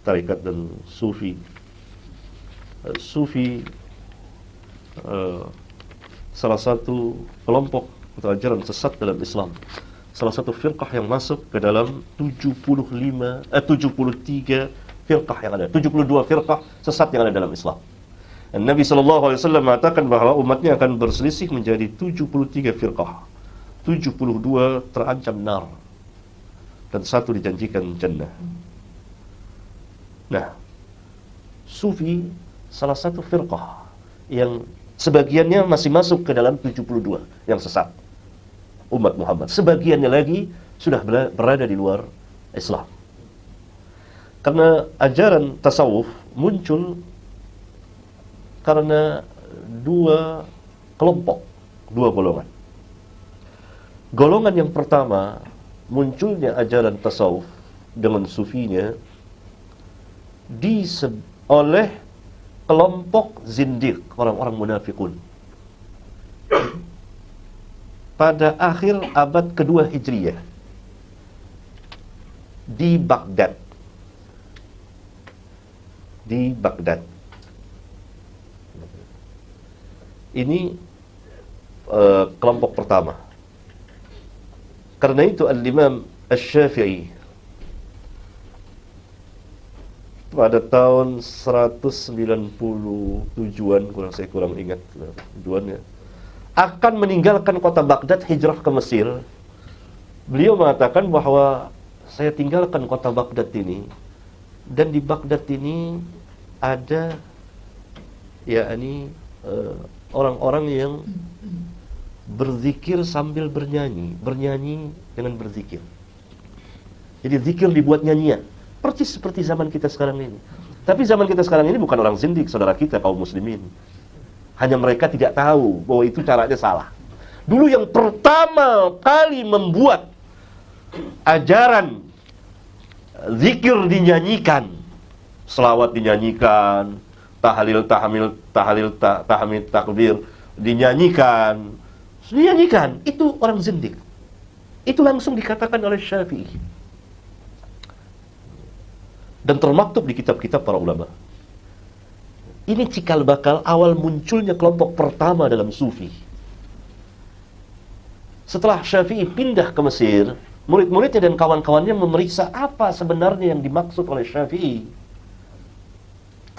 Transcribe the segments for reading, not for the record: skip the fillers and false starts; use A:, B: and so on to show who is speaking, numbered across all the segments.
A: tarekat dan sufi. Sufi salah satu kelompok atau ajaran sesat dalam Islam. Salah satu firqah yang masuk ke dalam 73 firqah yang ada, 72 firqah sesat yang ada dalam Islam. Dan Nabi SAW mengatakan bahwa umatnya akan berselisih menjadi 73 firqah. 72 terancam nar dan 1 dijanjikan jannah. Nah, sufi salah satu firqah yang sebagiannya masih masuk ke dalam 72 yang sesat umat Muhammad. Sebagiannya lagi sudah berada di luar Islam. Karena ajaran tasawuf muncul karena dua kelompok, dua golongan. Golongan yang pertama, munculnya ajaran tasawuf dengan sufinya oleh kelompok zindiq, orang-orang munafikun. Pada akhir abad kedua Hijriyah di Baghdad. Ini kelompok pertama. Karena itu Al-Imam Asy-Syafi'i pada tahun 197-an, saya kurang ingat tujuannya, akan meninggalkan kota Baghdad, hijrah ke Mesir. Beliau mengatakan bahwa saya tinggalkan kota Baghdad ini, dan di Baghdad ini ada orang-orang yang berzikir sambil bernyanyi dengan berzikir. Jadi zikir dibuat nyanyian, persis seperti zaman kita sekarang ini. Tapi zaman kita sekarang ini bukan orang zindik, saudara kita kaum muslimin. Hanya mereka tidak tahu bahwa itu caranya salah. Dulu yang pertama kali membuat ajaran zikir dinyanyikan, selawat dinyanyikan, tahlil, tahmid, takbir dinyanyikan, itu orang zindik. Itu langsung dikatakan oleh Syafi'i. Dan termaktub di kitab-kitab para ulama. Ini cikal bakal awal munculnya kelompok pertama dalam sufi. Setelah Syafi'i pindah ke Mesir, murid-muridnya dan kawan-kawannya memeriksa apa sebenarnya yang dimaksud oleh Syafi'i.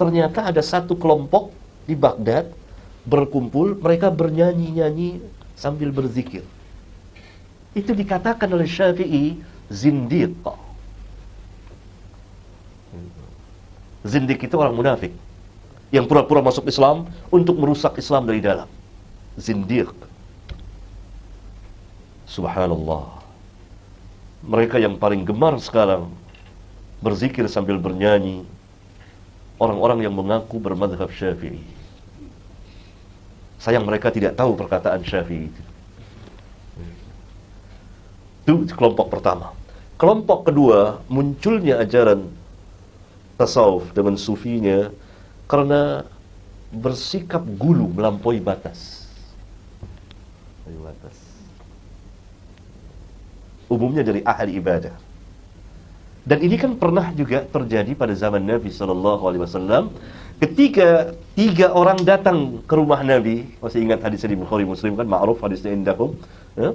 A: Ternyata ada satu kelompok di Baghdad berkumpul, mereka bernyanyi-nyanyi sambil berzikir. Itu dikatakan oleh Syafi'i zindiq. Zindiq itu orang munafik yang pura-pura masuk Islam untuk merusak Islam dari dalam. Zindiq. Subhanallah. Mereka yang paling gemar sekarang berzikir sambil bernyanyi, orang-orang yang mengaku bermadhab Syafi'i. Sayang mereka tidak tahu perkataan Syafi'i itu. Itu kelompok pertama. Kelompok kedua, munculnya ajaran tasawuf dengan sufinya karena bersikap gulu melampaui batas. Umumnya dari ahli ibadah. Dan ini kan pernah juga terjadi pada zaman Nabi SAW, ketika 3 orang datang ke rumah Nabi. Masih ingat hadisnya di Bukhari Muslim kan, ma'ruf hadisnya indakum, ya?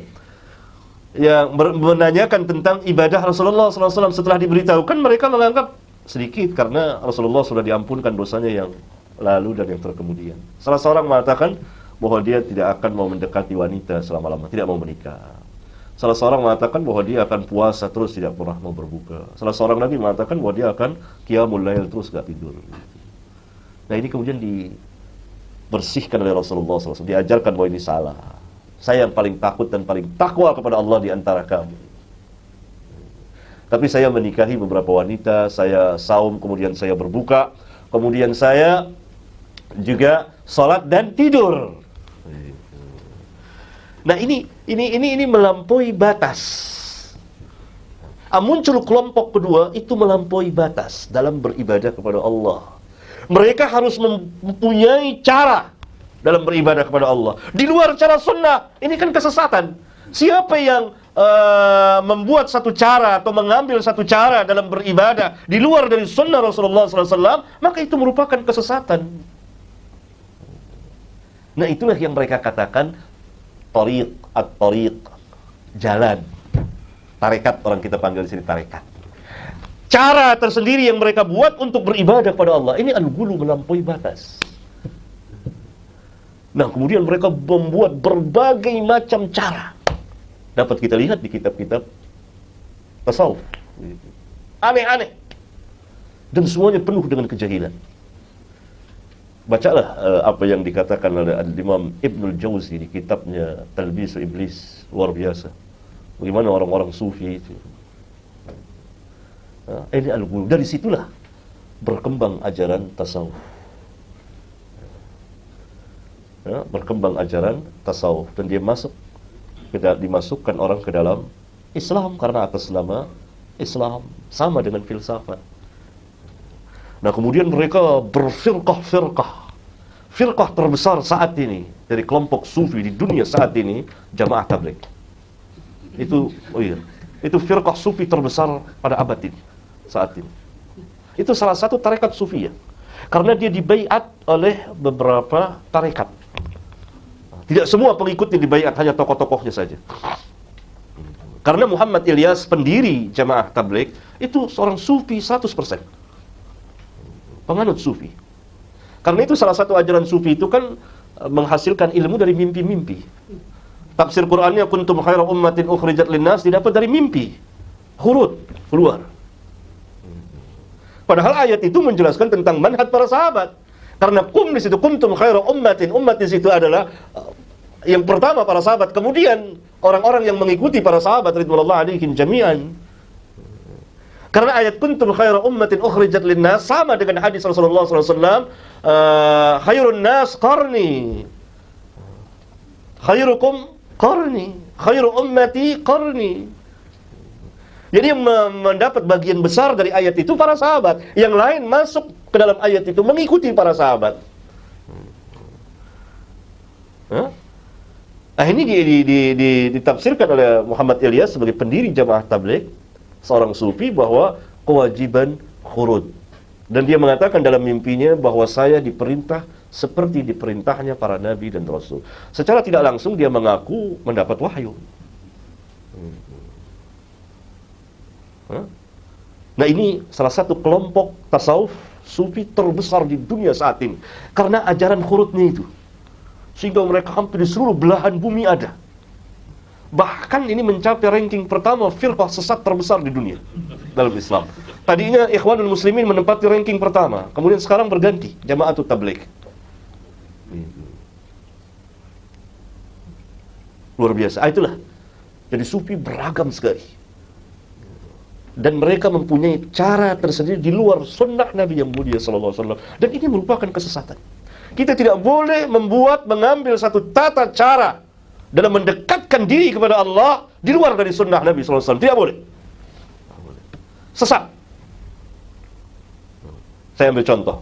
A: Yang menanyakan tentang ibadah Rasulullah SAW. Setelah diberitahukan, mereka menganggap sedikit karena Rasulullah sudah diampunkan dosanya yang lalu dan yang terkemudian. Salah seorang mengatakan bahwa dia tidak akan mau mendekati wanita selama-lamanya, tidak mau menikah. Salah seorang mengatakan bahwa dia akan puasa terus, tidak pernah mau berbuka. Salah seorang lagi mengatakan bahwa dia akan qiyamul lail terus, gak tidur. Nah, ini kemudian dibersihkan oleh Rasulullah SAW, diajarkan bahwa ini salah. Saya yang paling takut dan paling takwa kepada Allah di antara kamu. Tapi saya menikahi beberapa wanita, saya saum, kemudian saya berbuka, kemudian saya juga sholat dan tidur. Nah, ini melampaui batas. Muncul kelompok kedua itu melampaui batas dalam beribadah kepada Allah. Mereka harus mempunyai cara dalam beribadah kepada Allah di luar cara sunnah. Ini kan kesesatan. Siapa yang membuat satu cara atau mengambil satu cara dalam beribadah di luar dari sunnah Rasulullah SAW, maka itu merupakan kesesatan. Nah, itulah yang mereka katakan tariq, at-tariq, jalan. Tarekat, orang kita panggil di sini tarekat. Cara tersendiri yang mereka buat untuk beribadah kepada Allah. Ini al-ghulu, melampaui batas. Nah, kemudian mereka membuat berbagai macam cara. Dapat kita lihat di kitab-kitab tasawuf. Aneh-aneh. Dan semuanya penuh dengan kejahilan. Bacalah apa yang dikatakan oleh Imam Ibnul Jauzi di kitabnya Talbisu Iblis. Luar biasa. Bagaimana orang-orang sufi itu. Ini al-ghulu. Dari situlah berkembang ajaran tasawuf. Berkembang ajaran tasawuf. Dan dia dimasukkan orang ke dalam Islam karena atas nama Islam, sama dengan filsafat. Nah, kemudian mereka berfirqah-firqah. Firqah terbesar saat ini dari kelompok sufi di dunia saat ini, Jamaah Tabligh. Itu itu firqah sufi terbesar pada abad ini, saat ini. Itu salah satu tarekat sufi ya. Karena dia dibaiat oleh beberapa tarekat. Tidak semua pengikutnya dibaiat, hanya tokoh-tokohnya saja. Karena Muhammad Ilyas, pendiri Jamaah Tabligh, itu seorang sufi 100%. Penganut sufi. Karena itu salah satu ajaran sufi itu kan menghasilkan ilmu dari mimpi-mimpi. Tafsir Qur'annya kuntum khaira ummatin ukhrijat linnas didapat dari mimpi. Hurut keluar. Padahal ayat itu menjelaskan tentang manhaj para sahabat. Karena di situ kuntum khaira ummatin, umat di situ adalah yang pertama para sahabat, kemudian orang-orang yang mengikuti para sahabat ridwanullah alaihim jami'an. Karena ayat kuntum khaira ummatin ukhrijat linnas sama dengan hadis Rasulullah SAW, khairun nas qarni, khairukum qarni, khairu ummati qarni. Jadi yang mendapat bagian besar dari ayat itu para sahabat. Yang lain masuk ke dalam ayat itu mengikuti para sahabat. Nah, ini ditafsirkan oleh Muhammad Ilyas sebagai pendiri Jamaah Tabligh, seorang sufi, bahwa kewajiban khurud. Dan dia mengatakan dalam mimpinya bahwa saya diperintah seperti diperintahnya para nabi dan rasul. Secara tidak langsung dia mengaku mendapat wahyu. Nah, ini salah satu kelompok tasawuf sufi terbesar di dunia saat ini karena ajaran khurudnya itu, sehingga mereka hampir di seluruh belahan bumi ada. Bahkan ini mencapai ranking pertama firqah sesat terbesar di dunia dalam Islam. Tadinya Ikhwanul Muslimin menempati ranking pertama, kemudian sekarang berganti Jama'atut Tabligh. Luar biasa. Itulah. Jadi sufi beragam sekali. Dan mereka mempunyai cara tersendiri di luar sunnah Nabi yang mulia sallallahu alaihi wasallam. Dan ini merupakan kesesatan. Kita tidak boleh mengambil satu tata cara dalam mendekatkan diri kepada Allah di luar dari sunnah Nabi sallallahu alaihi wasallam. Tidak boleh. Sesat. Saya ambil contoh.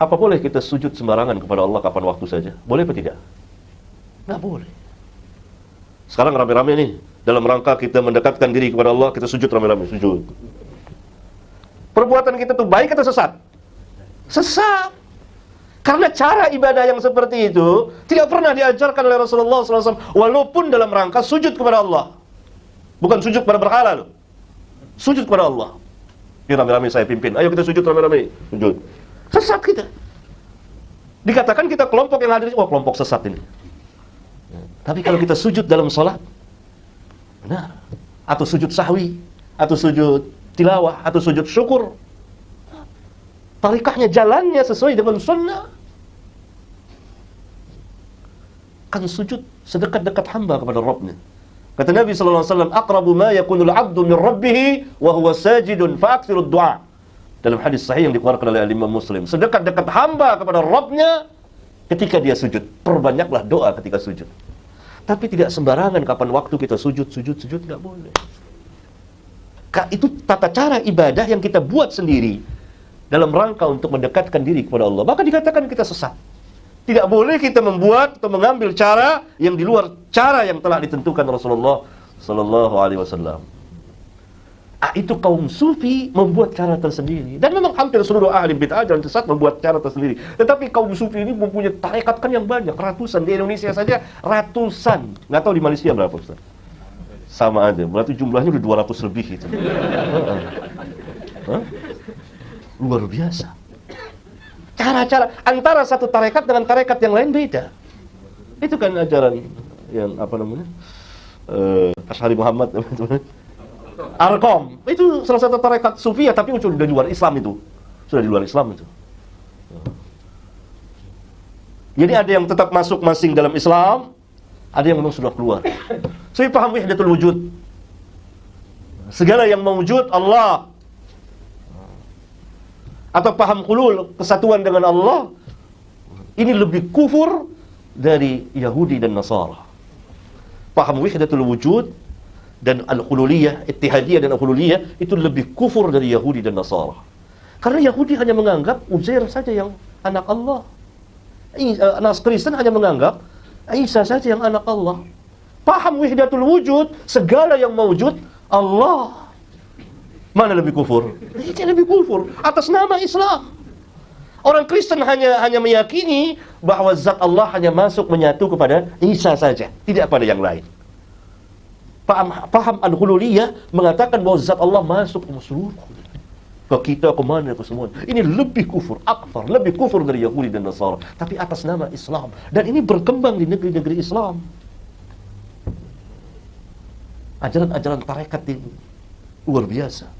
A: Apa boleh kita sujud sembarangan kepada Allah kapan waktu saja? Boleh atau tidak? Nggak boleh. Sekarang rame-rame nih, dalam rangka kita mendekatkan diri kepada Allah, kita sujud rame-rame, sujud. Perbuatan kita tuh baik atau sesat? Sesat. Karena cara ibadah yang seperti itu tidak pernah diajarkan oleh Rasulullah SAW, walaupun dalam rangka sujud kepada Allah. Bukan sujud kepada berhala loh. Sujud kepada Allah. Ini rame-rame saya pimpin, ayo kita sujud rame-rame, sujud. Sesat kita. Dikatakan kita kelompok yang hadir, wah kelompok sesat ini. Tapi kalau kita sujud dalam sholat, benar, atau sujud sahwi, atau sujud tilawah, atau sujud syukur, tarikahnya jalannya sesuai dengan sunnah. Kan sujud sedekat-dekat hamba kepada Rabbnya. Kata Nabi SAW, aqrabu ma yakunul abdu min rabbih wa huwa sajidun fa'akthirud du'a. Dalam hadis sahih yang dikeluarkan oleh Imam Muslim, sedekat-dekat hamba kepada Rabbnya ketika dia sujud. Perbanyaklah doa ketika sujud. Tapi tidak sembarangan kapan waktu kita sujud, nggak boleh. Itu tata cara ibadah yang kita buat sendiri dalam rangka untuk mendekatkan diri kepada Allah. Maka dikatakan kita sesat. Tidak boleh kita membuat atau mengambil cara yang di luar cara yang telah ditentukan Rasulullah sallallahu alaihi wasallam. Itu kaum sufi membuat cara tersendiri. Dan memang hampir seluruh ahli bid'ah dan sesat membuat cara tersendiri. Tetapi kaum sufi ini mempunyai tarekat kan yang banyak, ratusan. Di Indonesia saja ratusan. Nggak tahu di Malaysia berapa, Ustaz? Sama aja, berarti jumlahnya udah 200 lebih itu. Luar biasa. Cara-cara antara satu tarekat dengan tarekat yang lain beda. Itu kan ajaran yang apa namanya? Asy'ari Muhammad Arqam. Itu salah satu tarekat Sufiyah tapi sudah di luar Islam itu. Sudah di luar Islam itu. Jadi ada yang tetap masuk masing dalam Islam, ada yang memang sudah keluar. Saya paham wahdatul wujud. Segala yang mewujud Allah. Atau paham hulul, kesatuan dengan Allah, ini lebih kufur dari Yahudi dan Nasara. Paham wahdatul wujud dan al-hululiyah, ittihadiyah dan al-hululiyah itu lebih kufur dari Yahudi dan Nasara. Karena Yahudi hanya menganggap Uzair saja yang anak Allah. Nas Kristen hanya menganggap Isa saja yang anak Allah. Paham wahdatul wujud, segala yang mewujud Allah. Mana lebih kufur? Ini lebih kufur atas nama Islam. Orang Kristen hanya meyakini bahwa zat Allah hanya masuk menyatu kepada Isa saja, tidak pada yang lain. Paham al-hululiyah mengatakan bahwa zat Allah masuk ke seluruh, ke kita, ke mana, ke semua. Ini lebih kufur, akfar, lebih kufur dari Yahudi dan Nasara, tapi atas nama Islam. Dan ini berkembang di negeri-negeri Islam. Ajaran-ajaran tarekat ini luar biasa.